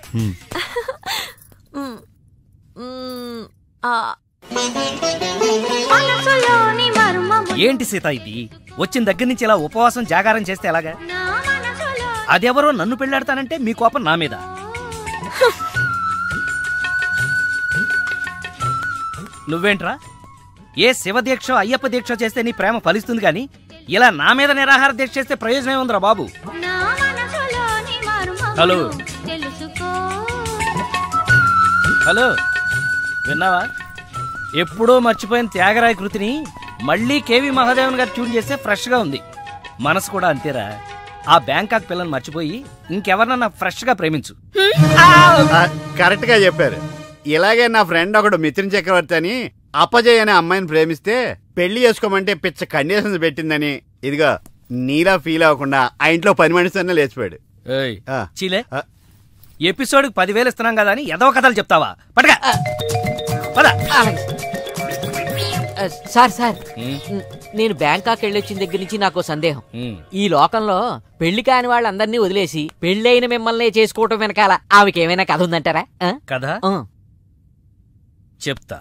ఏంటి సీత ఇది? వచ్చిన దగ్గర నుంచి ఇలా ఉపవాసం జాగారం చేస్తే ఎలాగా? అదెవరో నన్ను పెళ్ళాడతానంటే మీ కోపం నా మీద. నువ్వేంట్రా ఏ శివ దీక్ష అయ్యప్ప దీక్ష చేస్తే నీ ప్రేమ ఫలిస్తుంది గాని ఇలా నా మీద నిరాహార దీక్ష చేస్తే ప్రయోజనం ఉందిరా బాబు. హలో హలో, విన్నావా? ఎప్పుడో మర్చిపోయిన త్యాగరాయ కృతిని మళ్ళీ కేవి మహాదేవన్ గారు ట్యూన్ చేస్తే ఫ్రెష్ గా ఉంది. మనసు కూడా అంతేరా. ఆ బ్యాంకాక్ పిల్లని మర్చిపోయి ఇంకెవరన్నా ఫ్రెష్ గా ప్రేమించు. కరెక్ట్ గా చెప్పారు. ఇలాగే నా ఫ్రెండ్ ఒకడు మిథున్ చక్రవర్తి అని అపజయ్ అనే అమ్మాయిని ప్రేమిస్తే పెళ్లి చేసుకోమంటే పిచ్చ కండిషన్స్ పెట్టిందని ఇదిగో నీలా ఫీల్ అవ్వకుండా ఆ ఇంట్లో పని మనిషి లేచిపోయాడు. చీలే, ఎపిసోడ్ 10,000 ఇస్తున్నాం కదా అని ఏదో కథలు చెప్తావా? పడగా సార్ సార్, నేను బ్యాంకాక్ వెళ్ళొచ్చిన దగ్గర నుంచి నాకు సందేహం. ఈ లోకంలో పెళ్లి కాని వాళ్ళందరినీ వదిలేసి పెళ్ళైన మిమ్మల్ని చేసుకోవటం వెనకాల ఆమెకేమైనా కథ ఉందంటారా? కదా చెప్తా.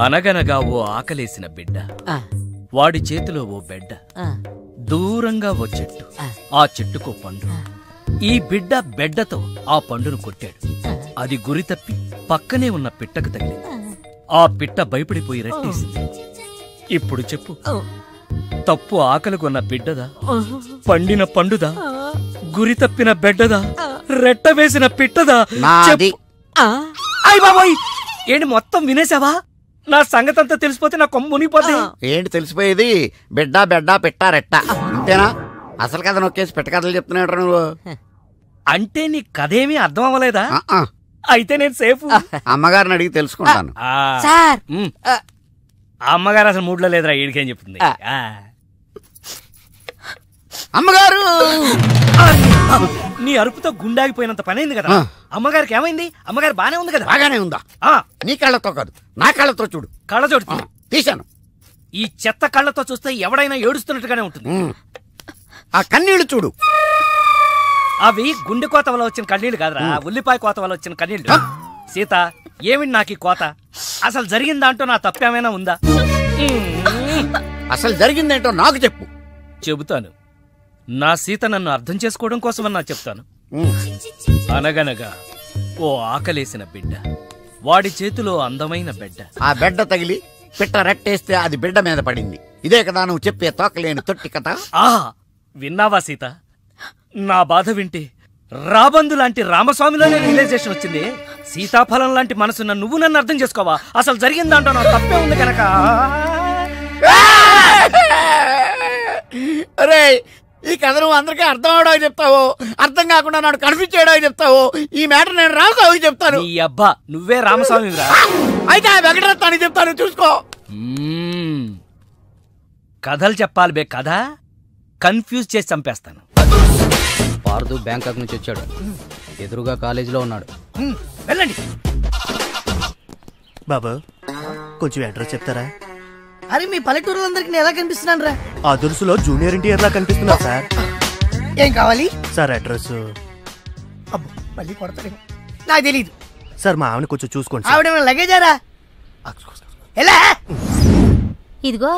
అనగనగా ఓ ఆకలేసిన బిడ్డ, వాడి చేతిలో ఓ బెడ్డ, దూరంగా ఓ చెట్టు, ఆ చెట్టుకో పండు. ఈ బిడ్డ బెడ్డతో ఆ పండును కొట్టాడు. అది గురి తప్పి పక్కనే ఉన్న పిట్టకు తగిలింది. ఆ పిట్ట భయపడిపోయి రెట్టేసింది. ఇప్పుడు చెప్పు, తప్పు ఆకలికొన్న బిడ్డదా, పండిన పండుదా, గురి తప్పిన బెడ్డదా, రెట్ట వేసిన పిట్టదా? అయ్ బాబోయ్, ఏంటి మొత్తం వినేసావా? నా సంగతి అంతా తెలిసిపోతే నా కొమ్ము మునిగిపోతే. ఏంటి తెలిసిపోయేది? బిడ్డ బెడ్డ పిట్ట రెట్ట ఇంతేనా? అసలు కథ నొక్కేసి పెట్ట కథలు చెప్తున్నాడు నువ్వు. అంటే నీ కథేమీ అర్థం అవ్వలేదా? అయితే నేను సేఫ్. అమ్మగారిని అడిగి తెలుసుకుంటాను. అమ్మగారు అసలు మూడ్లో లేదురా, ఈడికేం చెప్తుంది. అమ్మగారు, నీ అరుపుతో గుండాగిపోయినంత పనైంది కదా. అమ్మగారికి ఏమైంది? అమ్మగారు బానే ఉంది కదా? బాగానే ఉందా? నీ కళ్ళతో కాదు, నా కళ్ళతో చూడు. కళ్ళజోడు తీశాను. ఈ చెత్త కళ్ళతో చూస్తే ఎవడైనా ఏడుస్తున్నట్టుగానే ఉంటుంది. ఆ కన్నీళ్లు చూడు. అవి గుండె కోత వల్ల వచ్చిన కన్నీళ్లు కాదురా, ఉల్లిపాయ కోత వల్ల వచ్చిన కన్నీళ్లు. సీత, ఏమిటి నాకు ఈ కోత? అసలు జరిగిందంటూ నా తప్పేమైనా ఉందా? అసలు జరిగిందేంటో నాకు చెప్పు. చెబుతాను. నా సీత నన్ను అర్థం చేసుకోవడం కోసమన్నా చెప్తాను. అనగనగా ఓ ఆకలేసిన బిడ్డ, వాడి చేతిలో అందమైన బెడ్డ. ఆ బెడ్డ తగిలి పిట్ట రెట్టేస్తే అది బిడ్డ మీద పడింది. ఇదే కదా నువ్వు చెప్పే తోకలేని తొట్టి కథ? విన్నావా సీత? నా బాధ వింటే రాబందు లాంటి రామస్వామిలోనే రియలైజేషన్ వచ్చింది. సీతాఫలం లాంటి మనసున్న నువ్వు నన్ను అర్థం చేసుకోవా? అసలు జరిగిందంటో నా తప్పే ఉంది కనుక. అరే, ఈ కథ నువ్వు అందరికీ అర్థం అవడానికి చెప్తావు, అర్థం కాకుండా నాడు కన్ఫ్యూజ్ చేయడానికి చెప్తావు. ఈ మ్యాటర్ నేను రామస్వామికి చెప్తాను. ఈ అబ్బా, నువ్వే రామస్వామి రా. అయితే ఆ వెంకటరత్నానికి చెప్తాను, చూసుకో. కథలు చెప్పాలి బే, కథ కన్ఫ్యూజ్ చేసి చంపేస్తాను. పార్దు బ్యాంకాక్ నుంచి వచ్చాడు. ఎదురుగా కాలేజీలో ఉన్నాడు. వెళ్ళండి. బాబు, కొంచెం అడ్రస్ చెప్తారా? అరే, మీ పల్లెటూరులందరికీ నేను ఎలా కనిపిస్తున్నాను రా? ఆ దురుసులో జూనియర్ ఎన్టీఆర్ లా కనిపిస్తున్నా సార్. ఏం కావాలి సార్? అడ్రస్. అబ్బో, మళ్ళీ కొడతాడు. నాకు తెలీదు సార్. మా ఆవిడ కొంచెం చూసుకోండి. ఆవిడ లగేజారా? ఎలా? ఇదిగో,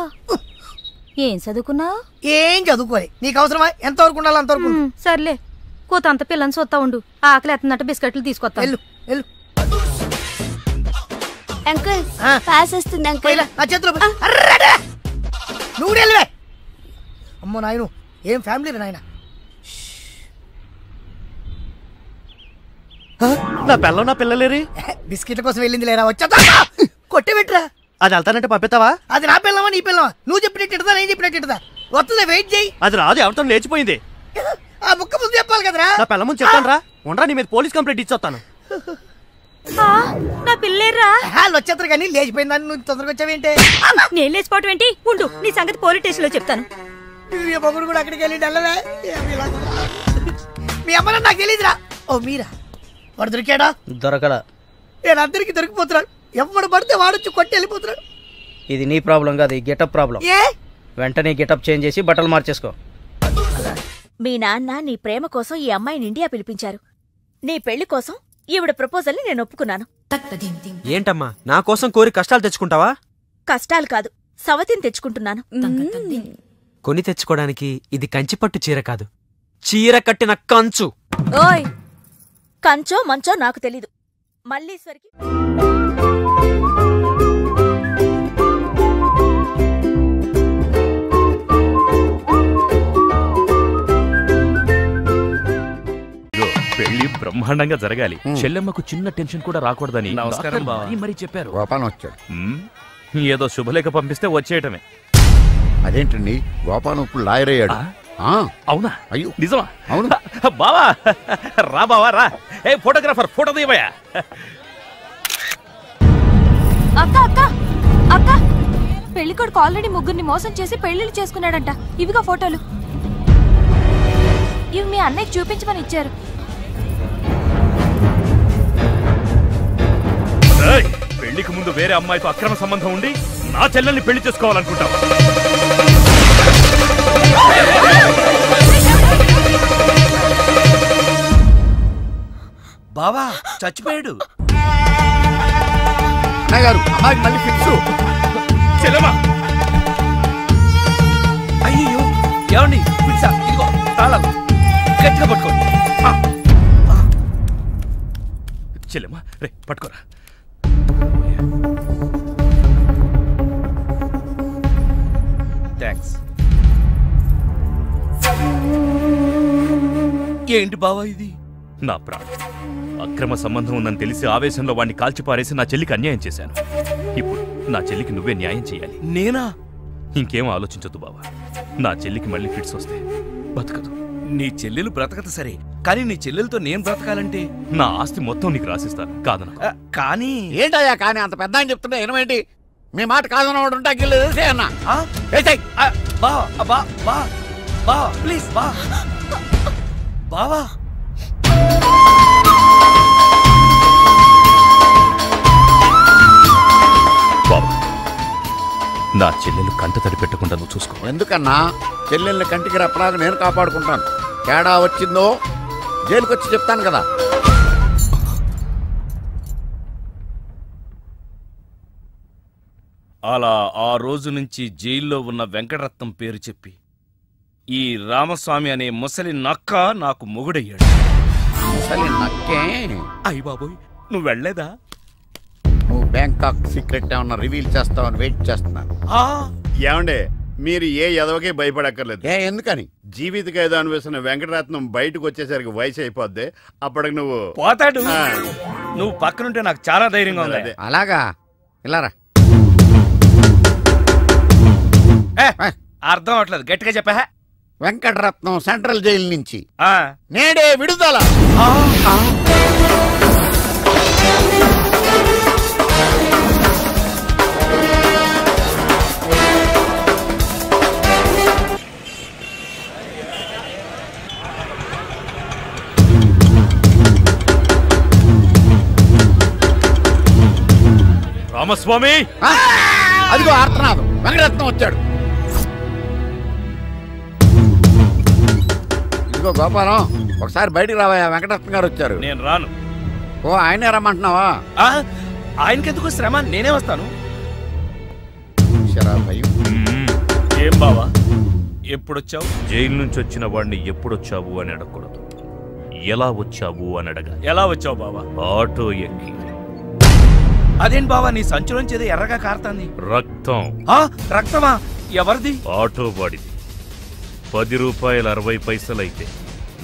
ఏం చదువుకున్నావు? ఏం చదువుకోలే. నీకు అవసరమా? ఎంతవరకు ఉండాలి అంతవరకు. సర్లే, కోత అంత పిల్లని చూస్తా ఉండు. ఆకలి ఎత్తున్నట్టు బిస్కెట్లు తీసుకొస్తా. వెళ్ళు వెళ్ళు. అంకుల్, పాస్ వస్తుంది అంకుల్. నా చేతిలో నువ్వు వెళ్ళవే. అమ్మో నాయను, ఏం ఫ్యామిలీ నాయన. నా పిల్ల, నా పిల్లలేరి? బిస్కెట్ల కోసం వెళ్ళింది లేరా? వచ్చా కొట్టి పెట్టరా. అది వెళ్తానంటే పంపిస్తావా? అది నా పిల్లవా నీ పిల్లవా? నువ్వు చెప్పినట్టు నేను చెప్పినట్టు వస్తుందా? వెయిట్ చేయి. అది రాదు, ఎవరితో లేచిపోయింది. ఆ బుక్క ముందు చెప్పాలి కదరా. నా పిల్ల ముందు చెప్తాను రా. ఉండరా, నీ మీద పోలీస్ కంప్లైంట్ ఇచ్చొస్తాను. నా పిల్లేరా? వాళ్ళు వచ్చేస్తారు కానీ లేచిపోయిందని నువ్వు తొందరగా వచ్చావేంటే? నేను లేచిపోవటం ఏంటి? ఉండు, నీ సంగతి పోలీస్ స్టేషన్ లో చెప్తాను. మొగుడు కూడా అక్కడికి వెళ్ళి డల్లవే. మీ అమ్మ నాకు తెలియదురా. ఓ మీరా? వాడు దొరికాడా? దొరకడా? నేను అందరికి దొరికిపోతున్నాడు. ఎవడు పడితే వాడొచ్చి కొట్టి వెళ్ళిపోతున్నాడు. ఇది నీ ప్రాబ్లం కాదు, ఈ గెటప్ ప్రాబ్లం. వెంటనే గెటప్ చేంజ్ చేసి బట్టలు మార్చేసుకో. మీ నాన్న నీ ప్రేమ కోసం ఈ అమ్మాయిని ఇండియా పిలిపించారు. నీ పెళ్లి కోసం ఈవిడ ప్రపోజల్ ని నేను ఒప్పుకున్నాను. ఏంటమ్మా, నా కోసం కోరి కష్టాలు తెచ్చుకుంటావా? కష్టాలు కాదు, సవతిని తెచ్చుకుంటున్నాను. కొని తెచ్చుకోవడానికి ఇది కంచిపట్టు చీర కాదు, చీర కట్టిన కంచు. ఓయ్, కంచో మంచో నాకు తెలీదు. మల్లీశ్వరికి బ్రహ్మాండంగా జరగాలి. చెల్లెమ్మకు చిన్న టెన్షన్ కూడా రాకూడదని నమస్కారం బావ. మరి చెప్పారు. గోపాలం వచ్చాడు. ఏదో శుభలేఖ పంపిస్తే వచ్చేయటమే. అదేంటండి గోపాలం ఇప్పుడు లాయర్ అయ్యాడు. అవునా? అయ్యో నిజమా? అవును బావా రా బావా రా. ఏ ఫోటోగ్రాఫర్ ఫోటో తీయవయ్యా. అక్క అక్క అక్క పెళ్లికొడుకు ఆల్రెడీ ముగ్గురిని మోసం చేసి పెళ్లిళ్ళు చేసుకున్నాడంట. ఇవిగా ఫోటోలు. ఇవి మీ అన్నయ్యకి చూపించమని ఇచ్చారు. పెళ్లికి ముందు వేరే అమ్మాయితో అక్రమ సంబంధం ఉండి నా చెల్లెల్ని పెళ్లి చేసుకోవాలనుకుంటావా? బావా చచ్చిపోయాడు. అమ్మాయికి మళ్ళీ ఫిక్స్. చెల్లెమ్మా అయ్యో ఏమండి పిచ్చా ఇదిగో తాళాలు గట్టిగా పట్టుకోండి. చెల్లెమ్మా రే పట్టుకోరా. థ్యాంక్స్. ఏంటి బావా ఇది? నా ప్రాణం. అక్రమ సంబంధం ఉందని తెలిసి ఆవేశంలో వాడిని కాల్చిపారేసి నా చెల్లికి అన్యాయం చేశాను. ఇప్పుడు నా చెల్లికి నువ్వే న్యాయం చేయాలి. నేనా? ఇంకేం ఆలోచించొద్దు బావా. నా చెల్లికి మళ్ళీ ఫిట్స్ వస్తే బతకదు. నీ చెల్లెలు బ్రతకదు సరే, కానీ నీ చెల్లెలతో నేను బ్రతకాలంటే నా ఆస్తి మొత్తం నీకు రాసిస్తాను. కాదన కానీ ఏంటయ్యా కానీ అంత పెద్ద అని చెప్తున్నా ఏమేంటి? మీ మాట కాదన్నవాడు ఉంటే అగ్గిలేదు అన్నా. ప్లీజ్ బావా. బావా నా చెల్లెలు కంట తడి పెట్టకుండా నువ్వు చూసుకో. ఎందుకన్నా చెల్లెల్ని కంటికి రెప్పలాగా నేను కాపాడుకుంటాను. తేడా వచ్చిందో జైలుకి వచ్చి చెప్తాను కదా. అలా ఆ రోజు నుంచి జైల్లో ఉన్న వెంకటరత్నం పేరు చెప్పి ఈ రామస్వామి అనే ముసలి నక్క నాకు మొగుడయ్యాడు. ముసలి నక్కే? అయ్య బాబోయ్ నువ్వు వెళ్ళలేదా? నువ్వు బ్యాంకాక్ సీక్రెట్ ఏమన్నా రివీల్ చేస్తావని వెయిట్ చేస్తున్నాను. ఏమండే మీరు ఏ ఎదవకే భయపడక్కర్లేదు. ఎందుకని? జీవిత ఖైదు అనిపిస్తున్న వెంకటరత్నం బయటకు వచ్చేసరికి వయసు అయిపోద్ది. అప్పటికి నువ్వు పోతాడు. నువ్వు పక్కనుంటే నాకు చాలా ధైర్యంగా ఉంది. అలాగా ఇలారా. అర్థం అవట్లేదు, గట్టిగా చెప్పా. వెంకటరత్నం సెంట్రల్ జైలు నుంచి నేడే విడుదల. రామస్వామి అదిగో ఆర్తనాదం. వెంకటరత్నం వచ్చాడు. ఇదిగో గోపాలం ఒకసారి బయటికి రావా. వెంకటరత్నం గారు వచ్చారు. నేను రాను. ఓ ఆయనే రమ్మంటున్నావా? ఆయనకెందుకు శ్రమ, నేనే వస్తాను. భయం. ఏం బావా ఎప్పుడొచ్చావు? జైలు నుంచి వచ్చిన వాడిని ఎప్పుడొచ్చావు అని అడగకూడదు, ఎలా వచ్చావు అని అడగా. ఎలా వచ్చావు బావా? ఆటో ఎక్కి. అదేం బావా నీ సంచులోంచి ఏదో ఎర్రగా కారుతాంది? రక్తం. రక్తమా? ఎవరిది? ఆటో వాడిది. 10 రూపాయలు 60 పైసలైతే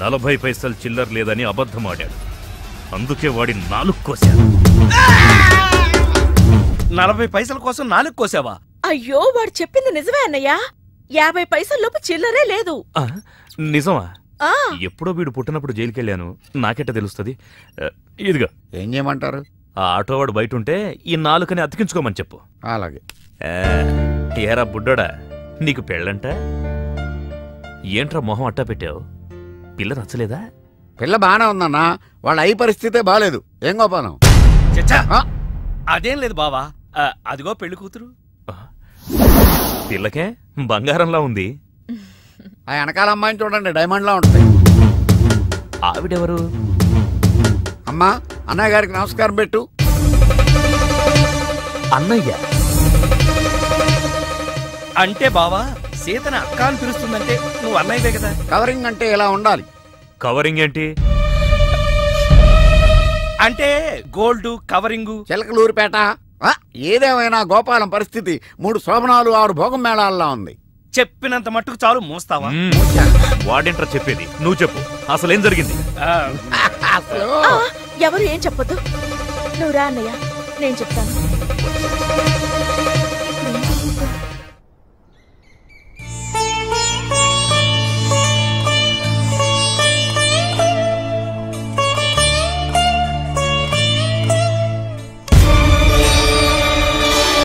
40 పైసలు చిల్లర లేదని అబద్ధమాడాడు. అందుకే వాడి 4 కోశాడు. 40 పైసల కోసం 4 కోసావా? అయ్యో వాడు చెప్పింది నిజమే అన్నయ్యా. 50 పైసల లోపు చిల్లరే లేదు. నిజమా? ఎప్పుడో వీడు పుట్టినప్పుడు జైలుకెళ్ళాను, నాకెట్ట తెలుస్తుంది? ఇదిగా ఏం చేయమంటారు? ఆ ఆటోవాడు బయట ఉంటే ఈ 4 అతికించుకోమని చెప్పు. అలాగే. ఏరా బుడ్డోడా, నీకు పెళ్ళంట? ఏంట్రా మొహం అట్టా పెట్టావు? పిల్ల నచ్చలేదా? పిల్ల బానే ఉందన్నా, వాళ్ళ అయి పరిస్థితే బాలేదు. ఏం గోపాలం? అదేం లేదు బావా, అదిగో పెళ్లి కూతురు. పిల్లకే బంగారంలా ఉంది. ఆ వెనకాల అమ్మాయిని చూడండి, డైమండ్ లా ఉంటాయి. ఆవిడెవరు? అమ్మా అన్నయ్య గారికి నమస్కారం పెట్టు. అన్నయ్య అంటే బావా సీతని అక్క అని పిలుస్తుందంటే నువ్వు అన్నయ్యవే కదా. కవరింగ్ అంటే ఇలా ఉండాలి. కవరింగ్ ఏంటి? అంటే గోల్డ్ కవరింగు. చిలకలూరిపేట. ఏదేమైనా గోపాలం పరిస్థితి 3 శోభనాలు 6 భోగం మేళాల్లో ఉంది. చెప్పినంత మట్టుకు చాలు, మోస్తావా? వాడేంట్రా చెప్పేది, నువ్వు చెప్పు అసలేం జరిగింది? అసలు ఎవరు ఏం చెప్పొద్దు. నువ్వు రా అన్నయ్య, నేను చెప్తాను.